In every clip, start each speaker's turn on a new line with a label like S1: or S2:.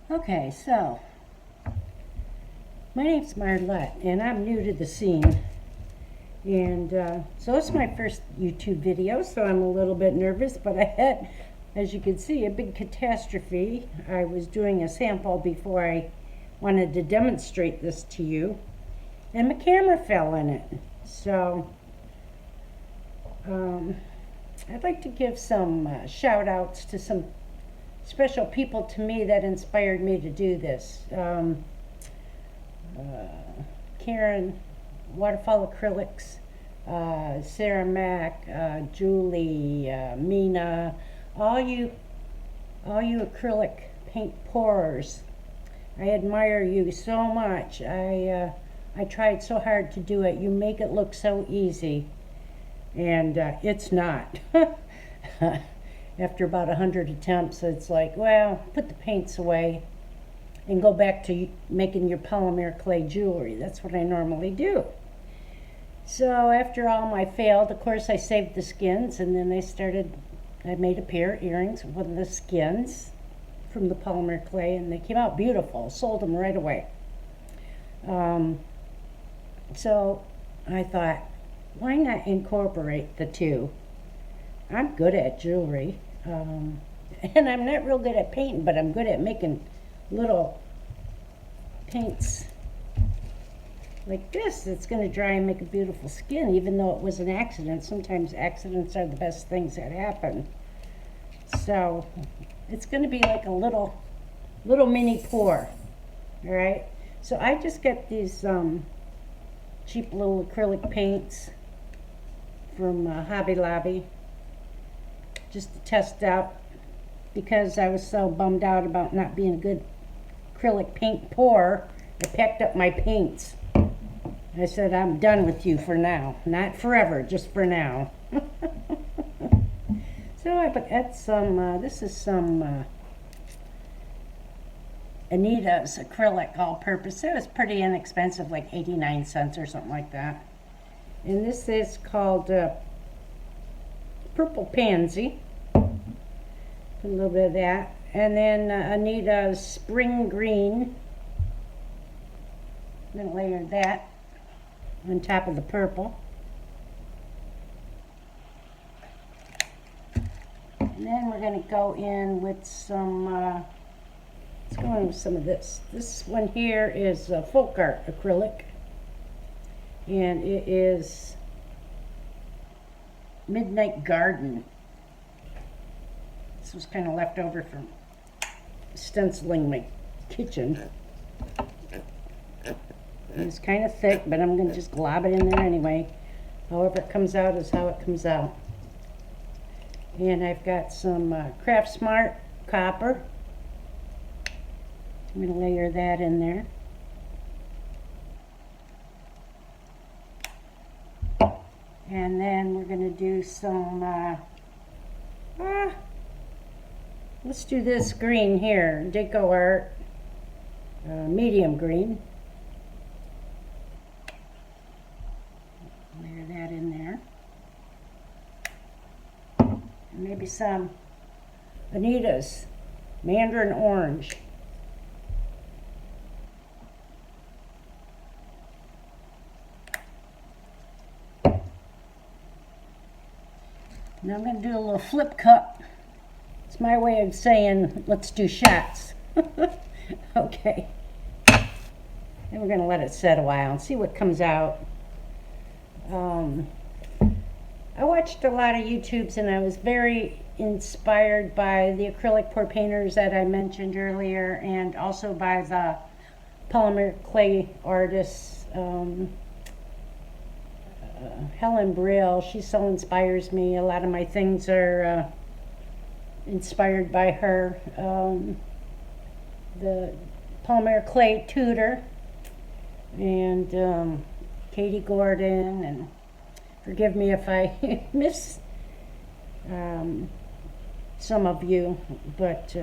S1: Okay, so my name's Marlette, and I'm new to the scene. And so it's my first YouTube video, so I'm a little bit nervous, but I had, as you can see, a big catastrophe. I was doing a sample before I wanted to demonstrate this to you, and my camera fell in it. So I'd like to give some shout outs to some special people to me that inspired me to do this. Karen, Waterfall Acrylics, Sarah Mack, Julie, Mina, all you acrylic paint pourers. I admire you so much. I tried so hard to do it. You make it look so easy, and it's not. After about 100 attempts, it's like, well, put the paints away and go back to making your polymer clay jewelry. That's what I normally do. So after all my failed, of course, I saved the skins, and then I made a pair of earrings with the skins from the polymer clay, and they came out beautiful. Sold them right away. So I thought, why not incorporate the two? I'm good at jewelry, and I'm not real good at painting, but I'm good at making little paints like this. It's going to dry and make a beautiful skin, even though it was an accident. Sometimes accidents are the best things that happen. So it's going to be like a little mini pour. All right, so I just get these cheap little acrylic paints from Hobby Lobby, just to test out, because I was so bummed out about not being a good acrylic paint pourer. I packed up my paints. I said, I'm done with you for now. Not forever, just for now. So I got some, this is some Anita's acrylic all-purpose. It was pretty inexpensive, like 89 cents or something like that. And this is called Purple Pansy. Put a little bit of that. And then Anita's Spring Green. Then layer that on top of the purple. And then we're going to go in with some, let's go in with some of this. This one here is Folk Art acrylic. And it is Midnight Garden. This was kind of left over from stenciling my kitchen. It's kind of thick, but I'm going to just glob it in there anyway. However it comes out is how it comes out. And I've got some Craft Smart copper. I'm going to layer that in there. And then we're going to do some, let's do this green here, Deco Art, medium green. Layer that in there. And maybe some Anita's Mandarin Orange. Now I'm going to do a little flip cup. It's my way of saying, let's do shots. Okay. And we're going to let it set a while and see what comes out. I watched a lot of YouTubes, and I was very inspired by the acrylic pour painters that I mentioned earlier, and also by the polymer clay artists. Helen Brill, she so inspires me. A lot of my things are inspired by her. The polymer clay tutor, and Katie Gordon, and forgive me if I miss some of you, but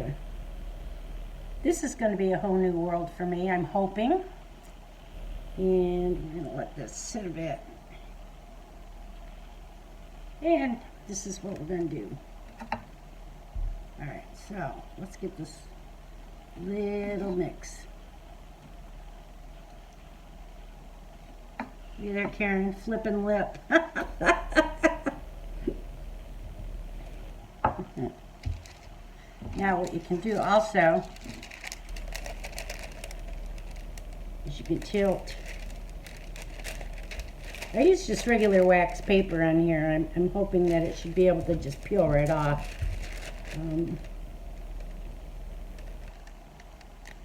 S1: this is going to be a whole new world for me, I'm hoping. And we're going to let this sit a bit. And this is what we're going to do. Alright, so let's get this Little mix. You there, Karen, flipping lip. Now what you can do also is you can tilt. I use just regular wax paper on here. I'm hoping that it should be able to just peel right off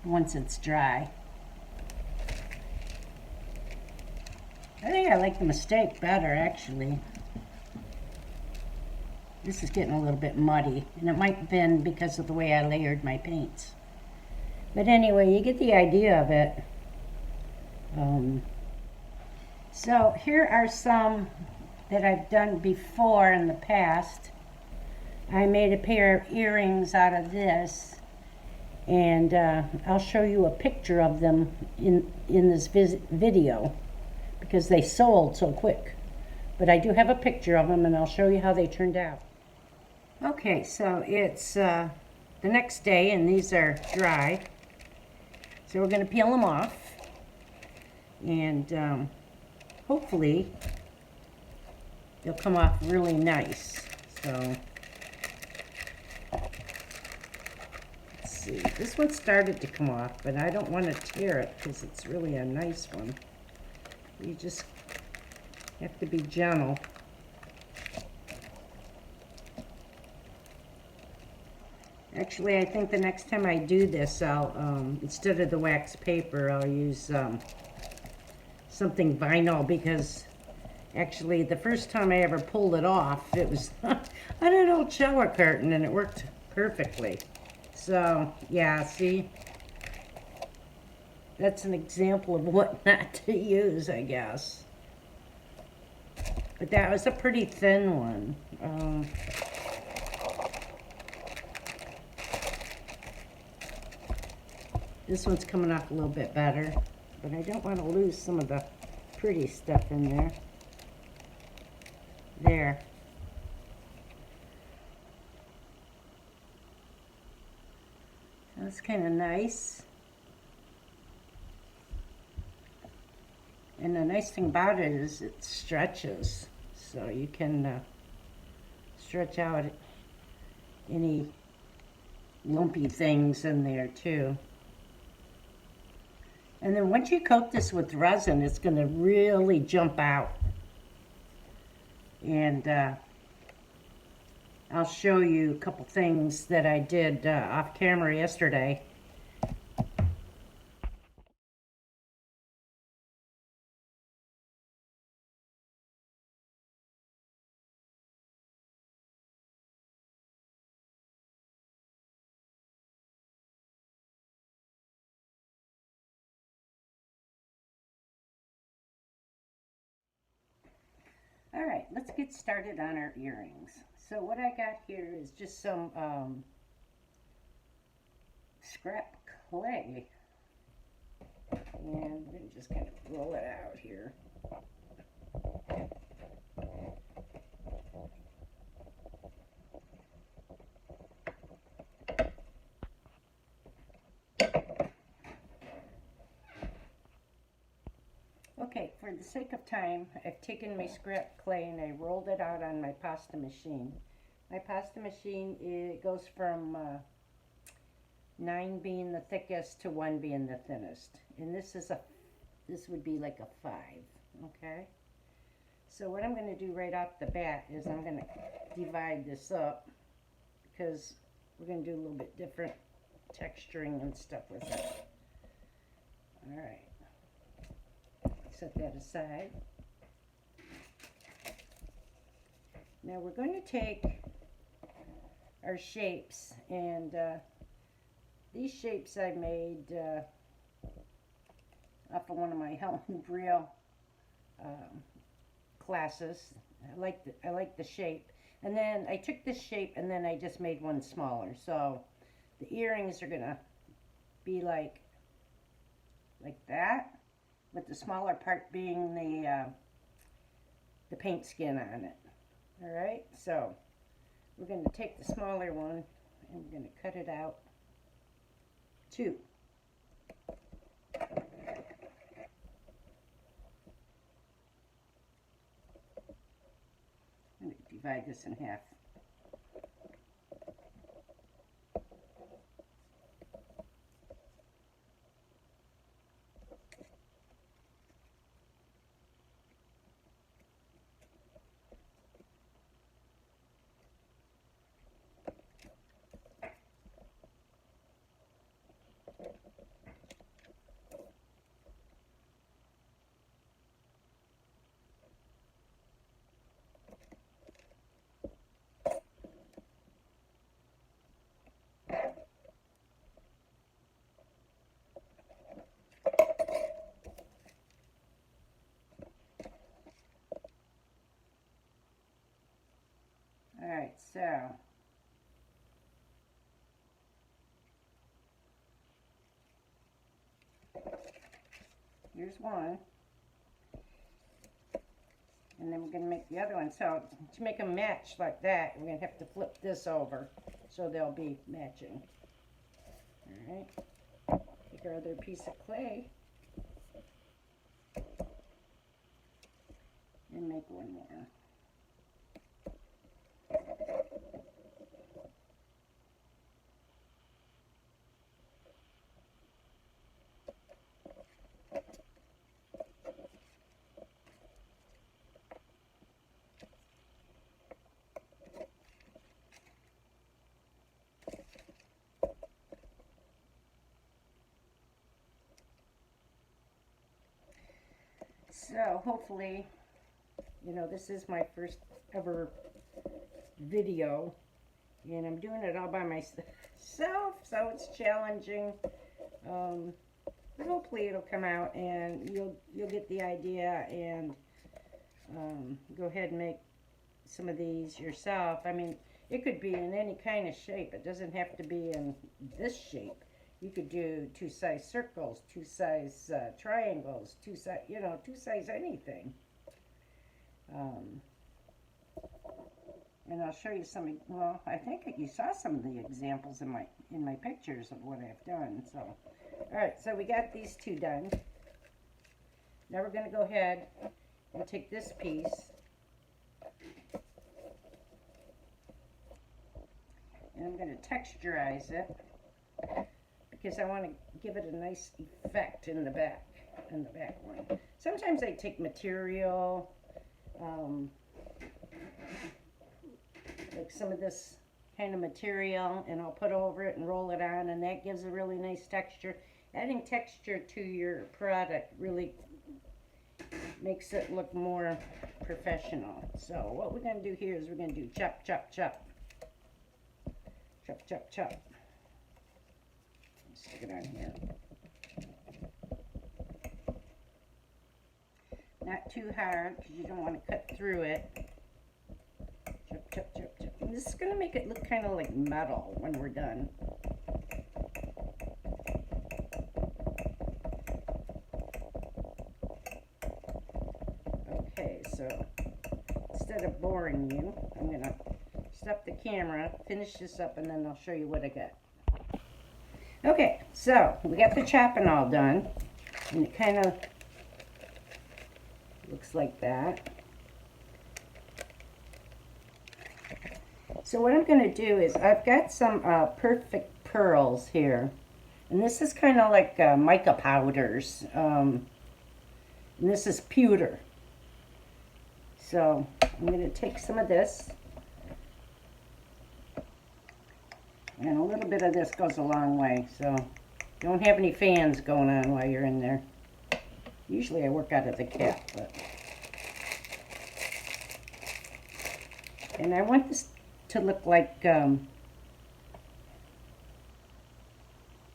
S1: once it's dry. I think I like the mistake better, actually. This is getting a little bit muddy, and it might have been because of the way I layered my paints. But anyway, you get the idea of it. So here are some that I've done before in the past. I made a pair of earrings out of this, and I'll show you a picture of them in this video because they sold so quick. But I do have a picture of them, and I'll show you how they turned out. Okay, so it's the next day, and these are dry. So we're going to peel them off, and hopefully they'll come off really nice. So let's see. This one started to come off, but I don't want to tear it because it's really a nice one. You just have to be gentle. Actually, I think the next time I do this, I'll, instead of the wax paper, I'll use something vinyl, because actually the first time I ever pulled it off, it was on an old shower curtain, and it worked perfectly. So, yeah, see? That's an example of what not to use, I guess. But that was a pretty thin one. This one's coming off a little bit better, but I don't want to lose some of the pretty stuff in there. There. That's kind of nice. And the nice thing about it is it stretches, so you can stretch out any lumpy things in there too. And then once you coat this with resin, it's going to really jump out. And I'll show you a couple things that I did off camera yesterday. All right, let's get started on our earrings. So what I got here is just some scrap clay. And we're going to just kind of roll it out here. Okay, for the sake of time, I've taken my scrap clay and I rolled it out on my pasta machine. My pasta machine, it goes from 9 being the thickest to 1 being the thinnest. And this would be like a 5, okay? So what I'm going to do right off the bat is I'm going to divide this up, because we're going to do a little bit different texturing and stuff with it. All right. Set that aside. Now we're going to take our shapes, and these shapes I made off of one of my Helen Brielle classes. I like the shape, and then I took this shape and then I just made one smaller. So the earrings are gonna be like that, with the smaller part being the paint skin on it. All right, so we're going to take the smaller one and we're going to cut it out. 2. I'm going to divide this in half. Alright, so here's one. And then we're going to make the other one. So to make them match like that, we're going to have to flip this over so they'll be matching. Alright, take our other piece of clay and make one more. So hopefully, you know, this is my first ever video, and I'm doing it all by myself, so it's challenging. But hopefully it'll come out, and you'll get the idea, and go ahead and make some of these yourself. I mean, it could be in any kind of shape. It doesn't have to be in this shape. You could do 2-size circles, 2-size triangles, 2-size, you know, 2-size anything. And I'll show you some. Well, I think you saw some of the examples in my pictures of what I've done. So, all right. So we got these two done. Now we're going to go ahead and take this piece, and I'm going to texturize it, because I want to give it a nice effect in the back one. Sometimes I take material, like some of this kind of material, and I'll put over it and roll it on, and that gives a really nice texture. Adding texture to your product really makes it look more professional. So what we're going to do here is we're going to do chop, chop, chop. Chop, chop, chop. Stick it on here. Not too hard, because you don't want to cut through it. Chop, chop, chop, chop. And this is going to make it look kind of like metal when we're done. Okay, so instead of boring you, I'm going to stop the camera, finish this up, and then I'll show you what I got. Okay, so we got the chopping all done, and it kind of looks like that. So what I'm going to do is I've got some perfect pearls here, and this is kind of like mica powders, and this is pewter. So I'm going to take some of this, and a little bit of this goes a long way, so don't have any fans going on while you're in there. Usually I work out of the cap, but... And I want this to look like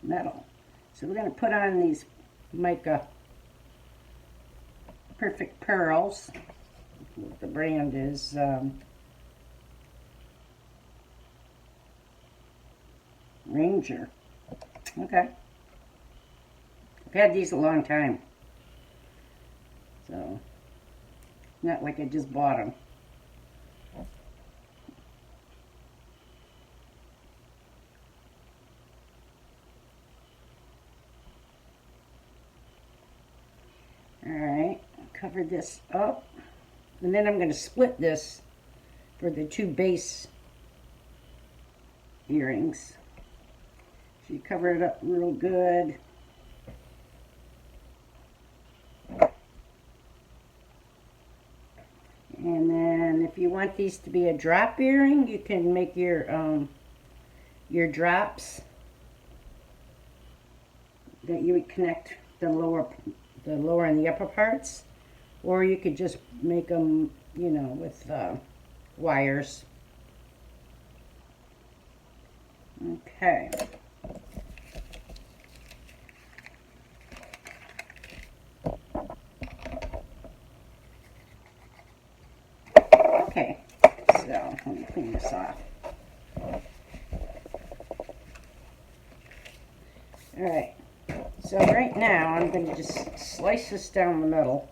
S1: metal. So we're going to put on these mica perfect pearls. What the brand is... Ranger. Okay. I've had these a long time. So, not like I just bought them. Alright, cover this up. And then I'm going to split this for the two base earrings. So you cover it up real good. And then if you want these to be a drop earring, you can make your drops that you would connect the lower and the upper parts, or you could just make them, you know, with wires. Okay. Okay, so let me clean this off. Alright, so right now I'm going to just slice this down the middle.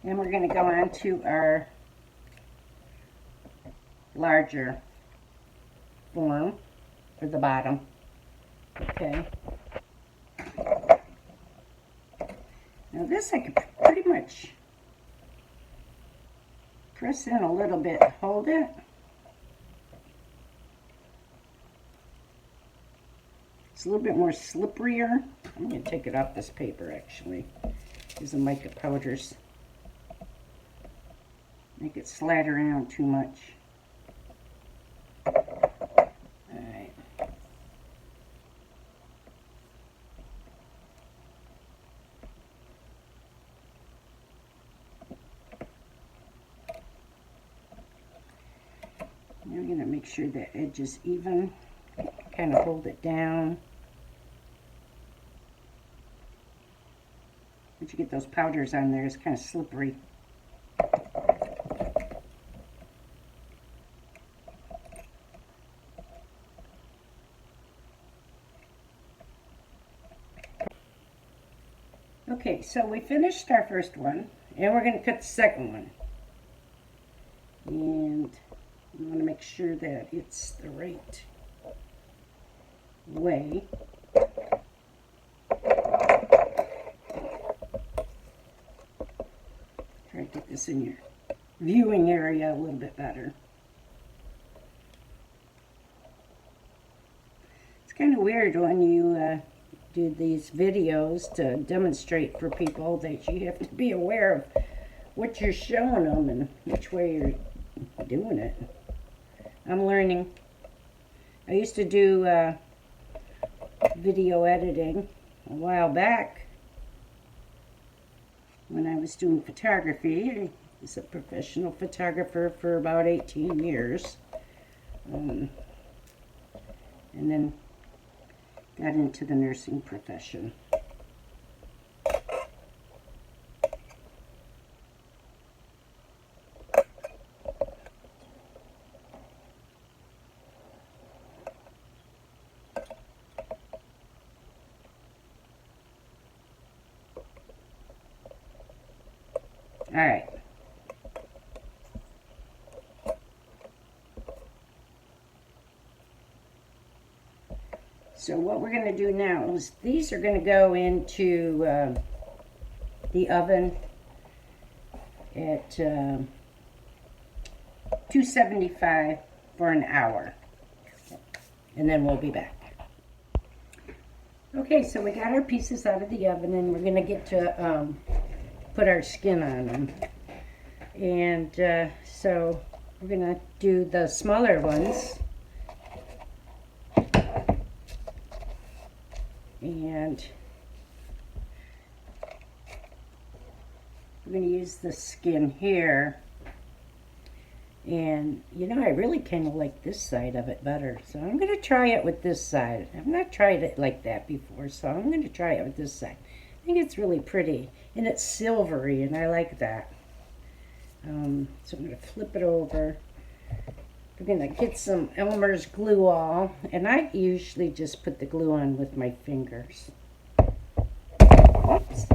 S1: And we're going to go on to our larger form for the bottom. Okay. Now this I could pretty much press in a little bit, hold it. It's a little bit more slipperier. I'm going to take it off this paper actually. These are mica powders. Make it slide around too much. Alright. Now we're going to make sure the edge is even. Kind of hold it down. Once you get those powders on there, it's kind of slippery. Okay, so we finished our first one, and we're going to cut the second one. And you want to make sure that it's the right way. Try to get this in your viewing area a little bit better. It's kind of weird when you do these videos to demonstrate for people that you have to be aware of what you're showing them and which way you're doing it. I'm learning. I used to do video editing a while back when I was doing photography. I was a professional photographer for about 18 years. And then got into the nursing profession. All right. So what we're going to do now is these are going to go into the oven at 275 for an hour. And then we'll be back. Okay, so we got our pieces out of the oven and we're going to get to put our skin on them. And so we're going to do the smaller ones. And we're going to use the skin here. And, you know, I really kind of like this side of it better. So I'm going to try it with this side. I've not tried it like that before, so I'm going to try it with this side. I think it's really pretty. And it's silvery, and I like that. So I'm going to flip it over. We're going to get some Elmer's glue all, and I usually just put the glue on with my fingers. Oops.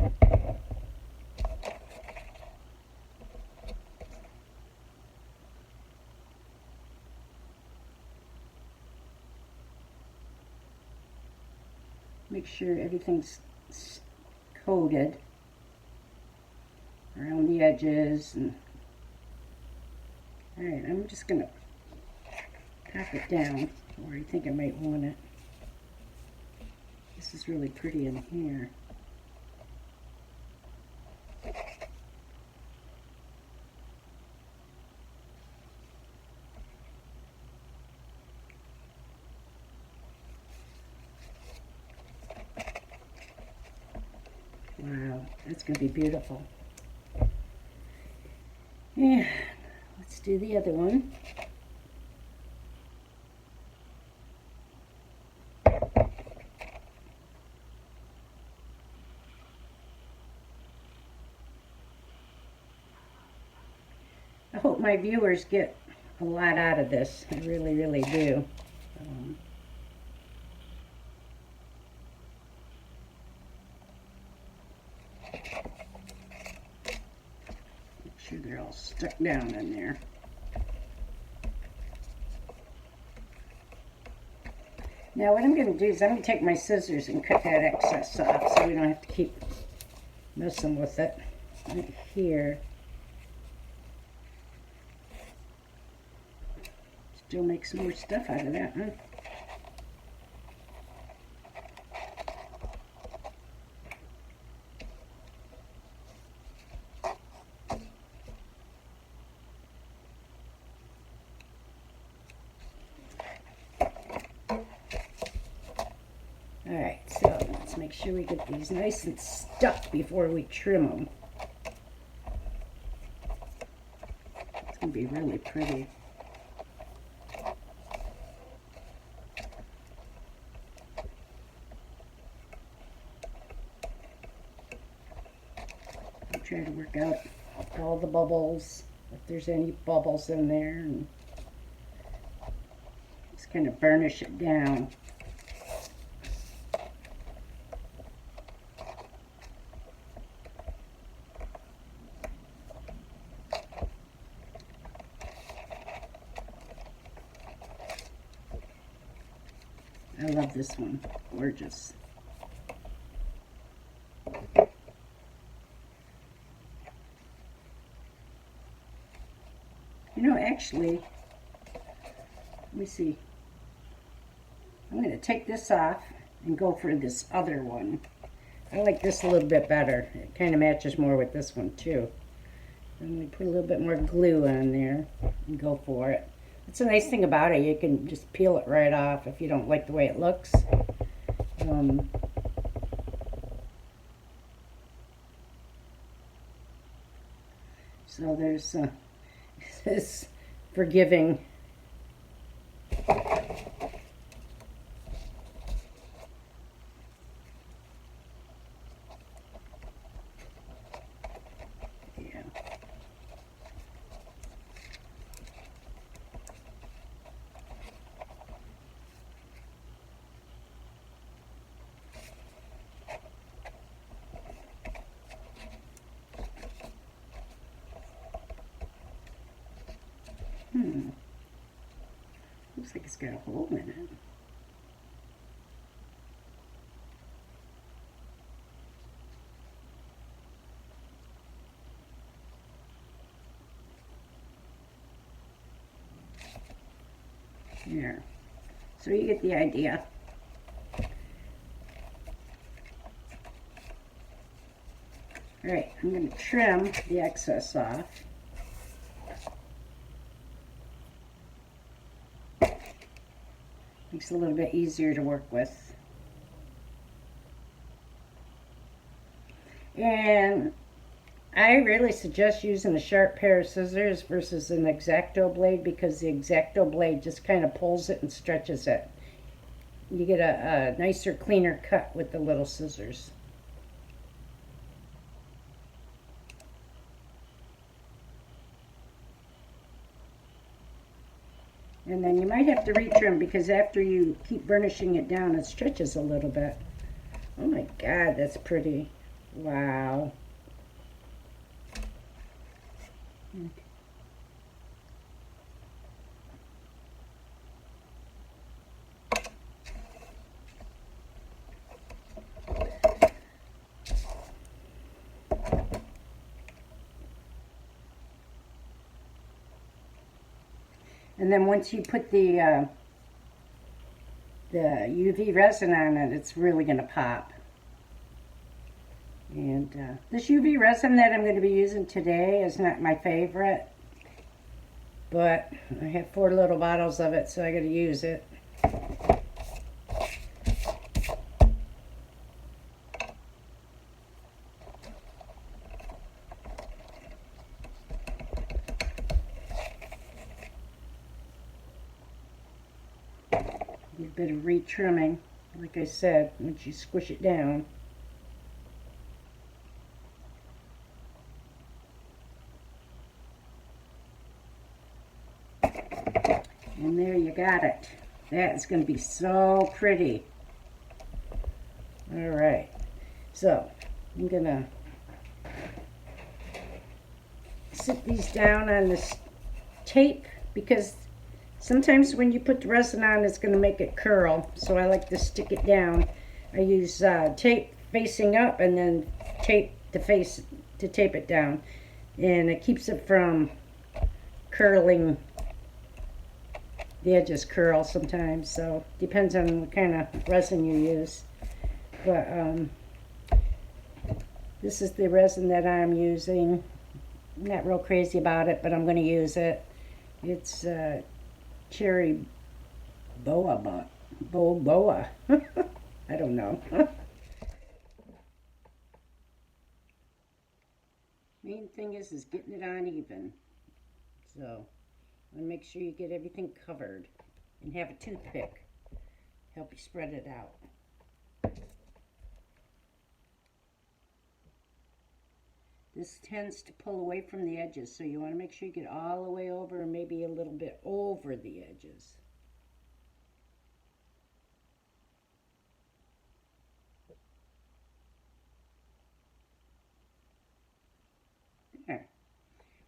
S1: make sure everything's coated around the edges. And all right, I'm just gonna pack it down where I think I might want it. This is really pretty in here. Wow, that's going to be beautiful. Yeah, let's do the other one. I hope my viewers get a lot out of this. I really, really do. Make sure they're all stuck down in there. Now what I'm going to do is I'm going to take my scissors and cut that excess off so we don't have to keep messing with it. Right here. Still make some more stuff out of that, huh? Alright, so let's make sure we get these nice and stuck before we trim them. It's going to be really pretty. I'll try to work out all the bubbles, if there's any bubbles in there, and just kind of burnish it down. I love this one. Gorgeous. You know, actually, let me see. I'm going to take this off and go for this other one. I like this a little bit better. It kind of matches more with this one too. I'm going to put a little bit more glue on there and go for it. That's a nice thing about it. You can just peel it right off if you don't like the way it looks. So there's this forgiving. Yeah. Looks like it's got a hole in it. There. So you get the idea. All right, I'm going to trim the excess off. Makes it a little bit easier to work with. And I really suggest using a sharp pair of scissors versus an X-Acto blade, because the X-Acto blade just kind of pulls it and stretches it. You get a nicer, cleaner cut with the little scissors. And then you might have to retrim, because after you keep burnishing it down, it stretches a little bit. Oh my God, that's pretty. Wow. And then once you put the UV resin on it, it's really going to pop. And this UV resin that I'm going to be using today is not my favorite, but I have 4 little bottles of it, so I got to use it. A bit of retrimming, like I said, once you squish it down. And there you got it. That is going to be so pretty. All right, so I'm going to sit these down on this tape because sometimes when you put the resin on, it's going to make it curl. So I like to stick it down. I use tape facing up and then tape to tape it down. And it keeps it from curling. The edges curl sometimes, so depends on what kind of resin you use. But this is the resin that I'm using. I'm not real crazy about it, but I'm going to use it. It's cherry boa. I don't know. Main thing is getting it on even. So, and make sure you get everything covered. And have a toothpick. Help you spread it out. This tends to pull away from the edges, so you want to make sure you get all the way over and maybe a little bit over the edges. There.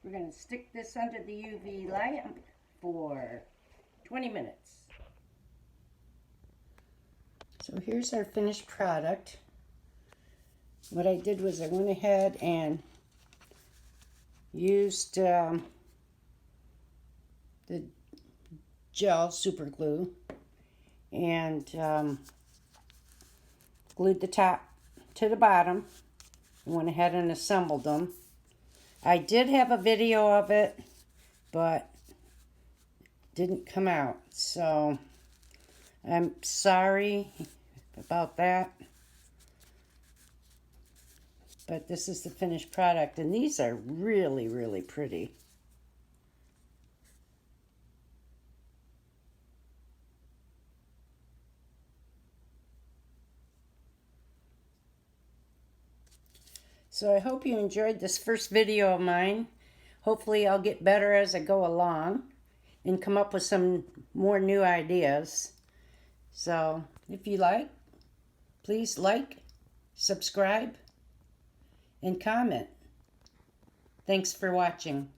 S1: We're going to stick this under the UV lamp for 20 minutes. So here's our finished product. What I did was I went ahead and used the gel super glue and glued the top to the bottom. I went ahead and assembled them. I did have a video of it, but it didn't come out, so I'm sorry about that. But this is the finished product, and these are really, really pretty. So I hope you enjoyed this first video of mine. Hopefully I'll get better as I go along and come up with some more new ideas. So if you like, please like, subscribe, and comment. Thanks for watching.